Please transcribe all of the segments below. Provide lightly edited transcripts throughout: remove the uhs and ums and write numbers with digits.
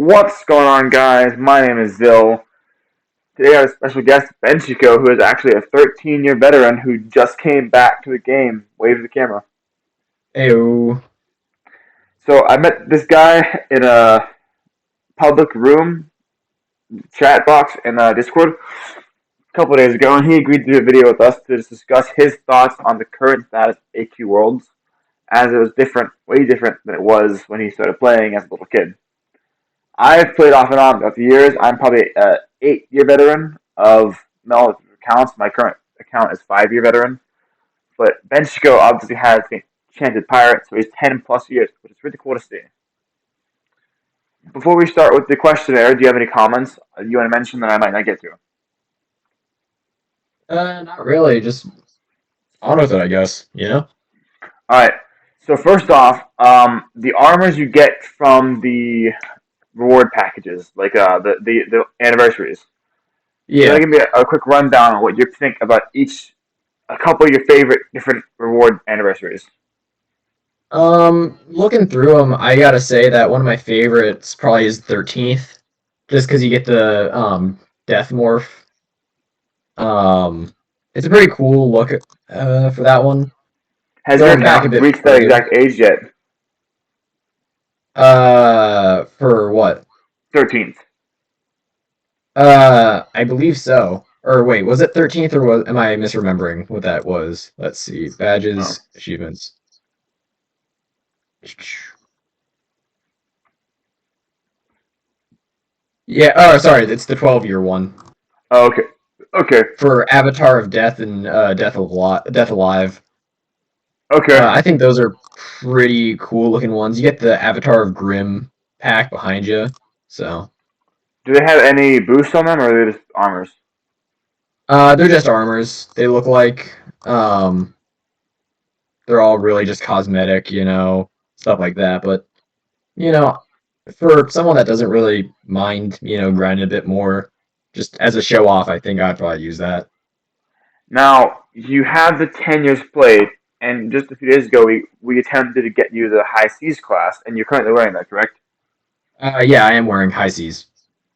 What's going on, guys? My name is Zill. Today I have a special guest, Benchico, who is actually a 13-year veteran who just came back to the game. Wave to the camera. Ew. So I met this guy in a public room chat box in Discord a couple of days ago, and he agreed to do a video with us to discuss his thoughts on the current status of AQ Worlds, as it was different, way different than it was when he started playing as a little kid. I've played off and on throughout the years. I'm probably an 8-year veteran of Mel accounts. My current account is 5-year veteran. But Benchico obviously has the Enchanted Pirate, so he's 10 plus years, which is really cool to see. Before we start with the questionnaire, do you have any comments you want to mention that I might not get to? Not really. Just on with it, I guess. Alright, so first off, the armors you get from the reward packages, like the anniversaries. You want Yeah. to give me a quick rundown on what you think about a couple of your favorite different reward anniversaries. Looking through them, I gotta say that one of my favorites probably is 13th, just because you get the death morph. It's a pretty cool look for that one. Has your Going back a account bit reached that further. exact age yet? For what? 13th. I believe so. Or wait, was it 13th or am I misremembering what that was? Let's see. Oh. Badges, achievements. Yeah, oh, sorry, it's the 12-year one Oh, okay. Okay. for Avatar of Death and Death Alive. Okay. I think those are pretty cool looking ones. You get the Avatar of Grim pack behind you, so Do they have any boosts on them, or are they just armors? they're just armors. They look like they're all really just cosmetic, stuff like that. But you know, for someone that doesn't really mind, grinding a bit more, just as a show off, I think I'd probably use that. Now, you have the 10 years played, and just a few days ago, we attempted to get you the high seas class, and you're currently wearing that, correct? Yeah, I am wearing high seas.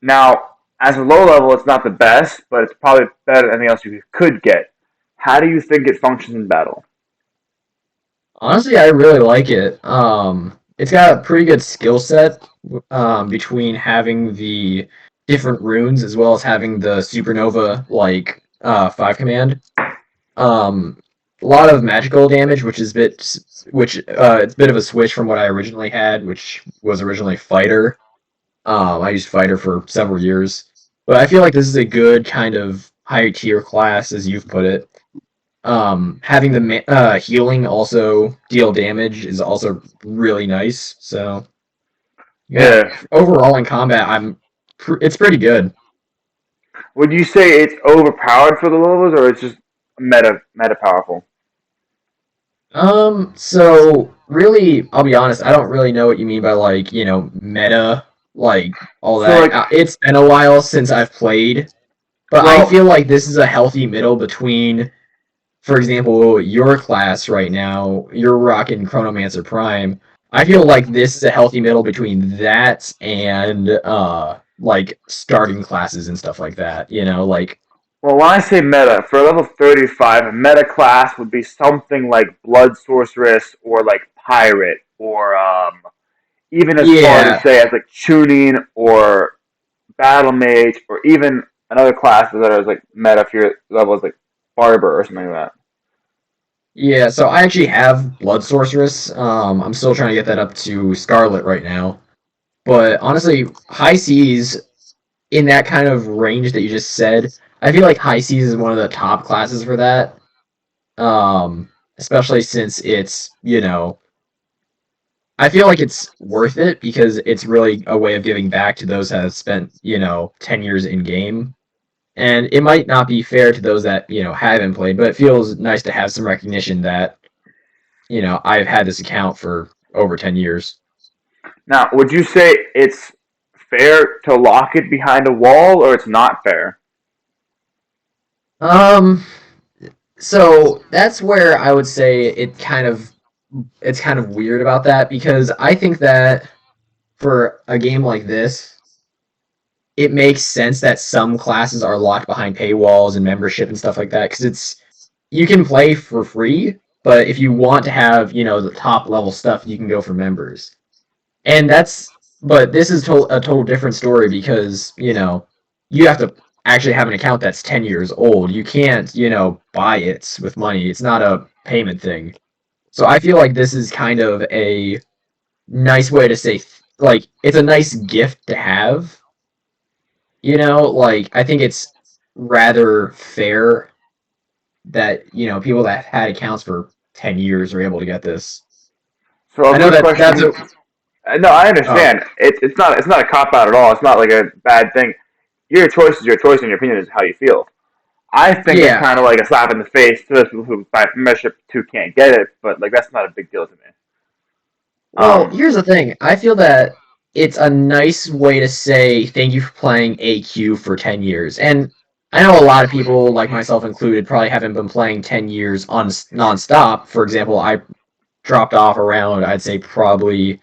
Now, as a low level, it's not the best, but it's probably better than anything else you could get. How do you think it functions in battle? Honestly, I really like it. It's got a pretty good skill set between having the different runes as well as having the supernova like 5 command. Um, a lot of magical damage, which it's a bit of a switch from what I originally had, which was originally fighter. I used fighter for several years, but I feel like this is a good kind of higher tier class, as you've put it. Having the healing also deal damage is also really nice. So yeah, Yeah. overall in combat, it's pretty good. Would you say it's overpowered for the levels, or it's just meta powerful? So really, I'll be honest, I don't really know what you mean by like, meta, like all So that. like, It's been a while since I've played, but I well, feel like this is a healthy middle between, for example, your class right now, you're rocking Chronomancer Prime. I feel like this is a healthy middle between that and like starting classes and stuff like that. when I say meta, for level 35, a meta class would be something like Blood Sorceress or like Pirate or even as far to Yeah, say as like Tuning or Battle Mage or even another class that is like meta if your level is like Barber or something like that. yeah. So I actually have Blood Sorceress. I'm still trying to get that up to Scarlet right now. But honestly, High Seas in that kind of range that you just said, I feel like High Seas is one of the top classes for that. Especially since I feel like it's worth it because it's really a way of giving back to those that have spent, 10 years in game. And it might not be fair to those that, haven't played, but it feels nice to have some recognition that, I've had this account for over 10 years. Now, would you say it's fair to lock it behind a wall or it's not fair? Um, so that's where I would say it's kind of weird about that because I think that for a game like this, it makes sense that some classes are locked behind paywalls and membership and stuff like that because it's you can play for free, but if you want to have the top level stuff, you can go for members. And that's but this is a total different story because you have to actually have an account that's 10 years old. You can't buy it with money. It's not a payment thing. So I feel like this is kind of a nice way to say like it's a nice gift to have. Like I think it's rather fair that people that had accounts for 10 years are able to get this. So I a know quick that that's question. a No, I oh understand. It's not a cop out at all. It's not like a bad thing. Your choice is your choice, and your opinion is how you feel. I think it's yeah. kind of like a slap in the face to those people who buy membership who can't get it, but like that's not a big deal to me. Well, Um, here's the thing. I feel that it's a nice way to say thank you for playing AQ for 10 years. And I know a lot of people, like myself included, probably haven't been playing 10 years on nonstop. For example, I dropped off around, I'd say probably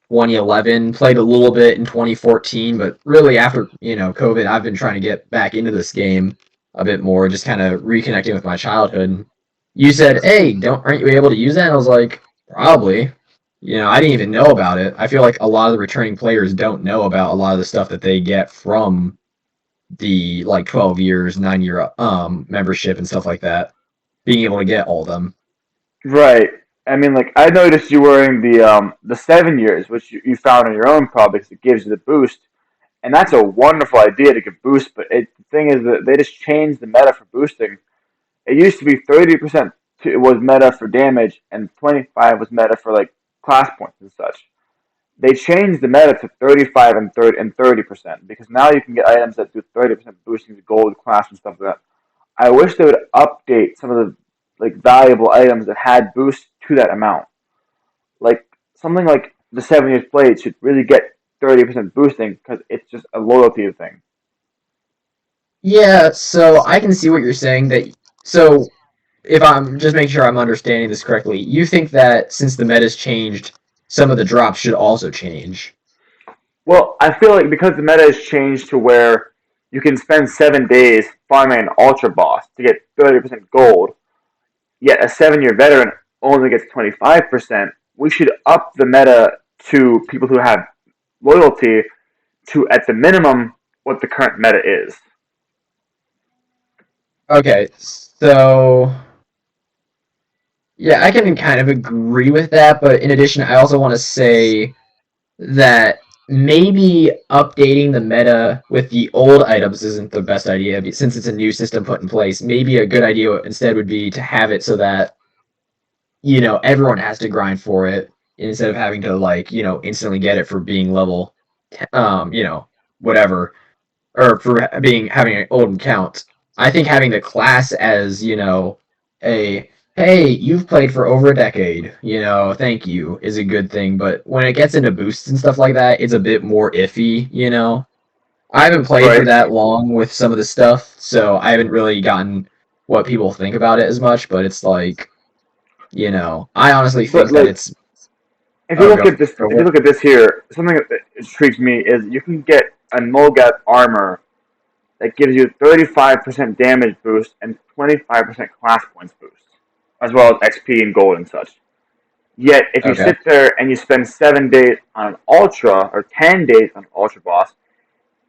2011, played a little bit in 2014, but really after, COVID, I've been trying to get back into this game a bit more, just kind of reconnecting with my childhood. You said, "Hey, don't aren't you able to use that?" And I was like, "Probably." I didn't even know about it. I feel like a lot of the returning players don't know about a lot of the stuff that they get from the like 12 years, 9-year membership and stuff like that. Being able to get all of them. right. I mean, like I noticed you wearing the 7 years, which you found on your own probably because it gives you the boost, and that's a wonderful idea to get boost. But the thing is that they just changed the meta for boosting. It used to be 30% was meta for damage, and 25 was meta for like class points and such. They changed the meta to 35 and 30% because now you can get items that do 30% boosting to gold class and stuff like that. I wish they would update some of the like valuable items that had boost to that amount. Like something like the 7 years played should really get 30% boosting because it's just a loyalty thing. Yeah, so I can see what you're saying that so if I'm just making sure I'm understanding this correctly, you think that since the meta's changed, some of the drops should also change. Well, I feel like because the meta has changed to where you can spend 7 days farming an ultra boss to get 30% gold, yet a 7 year veteran only gets 25%, we should up the meta to people who have loyalty to, at the minimum, what the current meta is. Okay, so yeah, I can kind of agree with that, but in addition, I also want to say that maybe updating the meta with the old items isn't the best idea since it's a new system put in place. Maybe a good idea instead would be to have it so that everyone has to grind for it instead of having to like instantly get it for being level um you know whatever or for being having an old account. I think having the class as a hey, you've played for over a decade, thank you is a good thing. But when it gets into boosts and stuff like that, it's a bit more iffy. I haven't played for Right. that long with some of the stuff, so I haven't really gotten what people think about it as much. But it's like, I honestly But think that like, it's. Oh, go if for you it. look at this here, something that intrigues me is you can get a Nulgat armor that gives you 35% damage boost and 25% class points boost, as well as XP and gold and such. Yet, if you Okay. sit there and you spend 7 days on an Ultra or 10 days on an Ultra boss,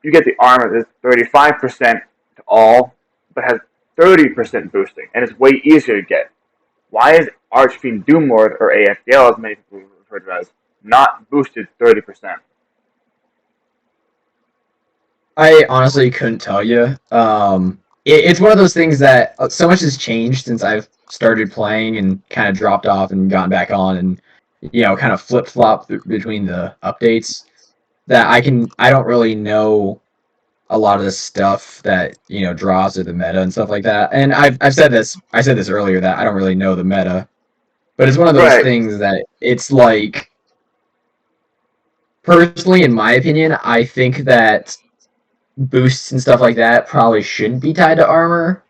you get the armor that's 35% to all, but has 30% boosting, and it's way easier to get. Why is Archfiend Doomlord, or AFDL as many people refer to it as, not boosted 30%? I honestly couldn't tell you. It's one of those things that so much has changed since I've started playing and kind of dropped off and gotten back on and kind of flip flop between the updates that I don't really know a lot of the stuff that draws to the meta and stuff like that. And I've said this I said this earlier that I don't really know the meta, but it's one of those Right. things that it's like personally, in my opinion, I think that boosts and stuff like that probably shouldn't be tied to armor.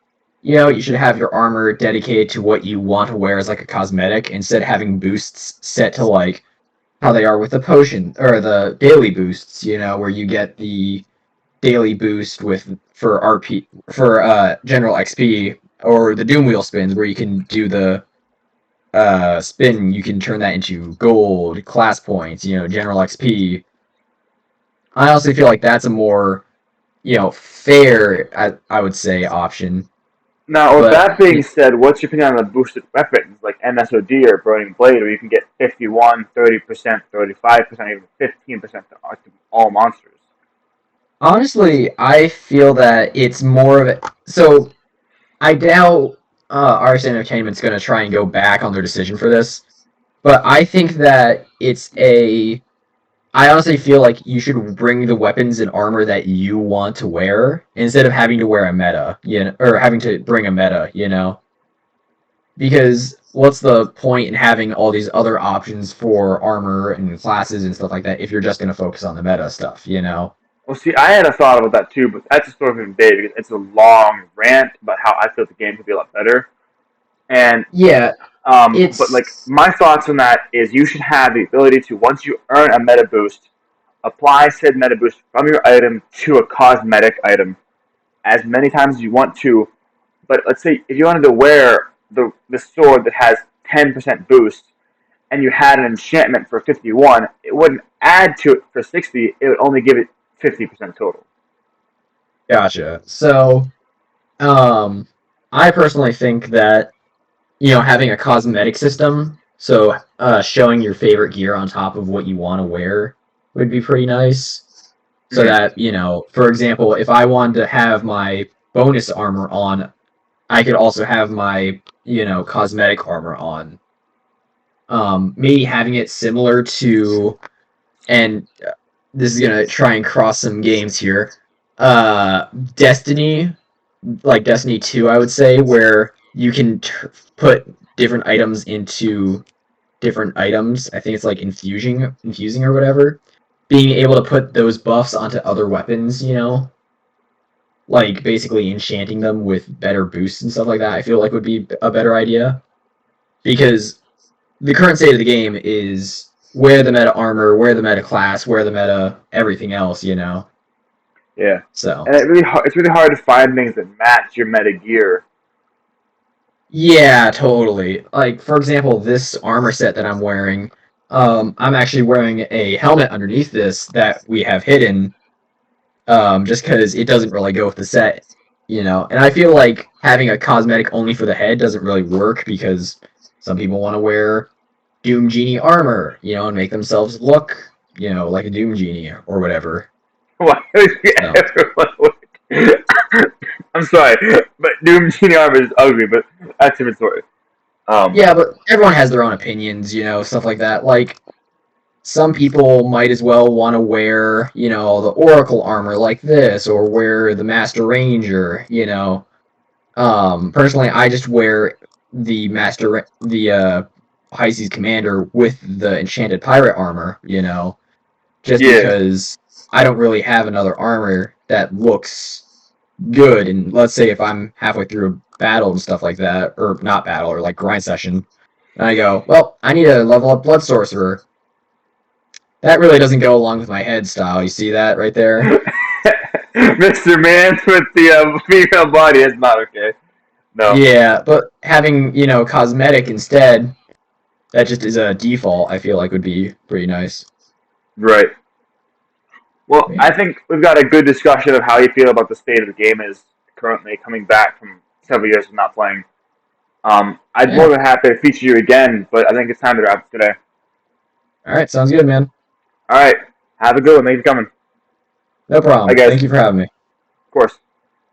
You should have your armor dedicated to what you want to wear as like a cosmetic instead of having boosts set to like how they are with the potion or the daily boosts, where you get the daily boost with for RP for general XP, or the Doom Wheel spins where you can do the spin, you can turn that into gold, class points, general XP. I honestly feel like that's a more, fair, I would say, option. Now, with But that being said, what's your opinion on the boosted weapons like MSOD or Burning Blade, where you can get 51, 30%, 35%, even 15% to all monsters? honestly, I feel that it's more of a. So I doubt RS Entertainment's going to try and go back on their decision for this. But I think that it's a. I honestly feel like you should bring the weapons and armor that you want to wear instead of having to wear a meta, or having to bring a meta. Because what's the point in having all these other options for armor and classes and stuff like that if you're just going to focus on the meta stuff? Well, see, I had a thought about that too, but that's a story for today because it's a long rant about how I feel the game could be a lot better. And Yeah, but like it's my thoughts on that is you should have the ability to once you earn a meta boost, apply said meta boost from your item to a cosmetic item as many times as you want to. But let's say if you wanted to wear the sword that has 10% boost and you had an enchantment for 51, it wouldn't add to it for 60. It would only give it 50% total. gotcha. So, um, I personally think that having a cosmetic system, so showing your favorite gear on top of what you want to wear would be pretty nice. So Mm-hmm. that, for example, if I wanted to have my bonus armor on, I could also have my, cosmetic armor on. Maybe having it similar to, and this is gonna try and cross some games here. Destiny, like Destiny 2, I would say, where you can put different items into different items. I think it's like infusing or whatever. Being able to put those buffs onto other weapons, like basically enchanting them with better boosts and stuff like that, I feel like would be a better idea. Because the current state of the game is where the meta armor, where the meta class, where the meta everything else. Yeah, So and it's really hard to find things that match your meta gear. yeah, totally. Like for example, this armor set that I'm wearing, I'm actually wearing a helmet underneath this that we have hidden, just because it doesn't really go with the set. And I feel like having a cosmetic only for the head doesn't really work because some people want to wear Doom Genie armor, and make themselves look, like a Doom Genie or whatever. Why would So everyone would? I'm sorry, but Doom Genie armor is ugly, but that's a different story. Um, yeah, but everyone has their own opinions, stuff like that. Like some people might as well want to wear, the Oracle armor like this, or wear the Master Ranger. Personally, I just wear the High Seas Commander with the Enchanted Pirate armor. Just yeah. because I don't really have another armor that looks good. And let's say if I'm halfway through a battle and stuff like that, or not battle, or like grind session, and I go, well, I need to level up Blood Sorcerer. That really doesn't go along with my head style. You see that right there? Mr. Man with the female body is not okay. No. Yeah, but having, cosmetic instead, that just is a default, I feel like would be pretty nice. Right. Well, Yeah. I think we've got a good discussion of how you feel about the state of the game is currently coming back from several years of not playing. I'd more Yeah. than happy to feature you again, but I think it's time to wrap today. All right, sounds good, man. All right. Have a good one. Thanks for coming. No Bye, problem. guys. Thank you for Of having me. course.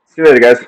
See you later, guys.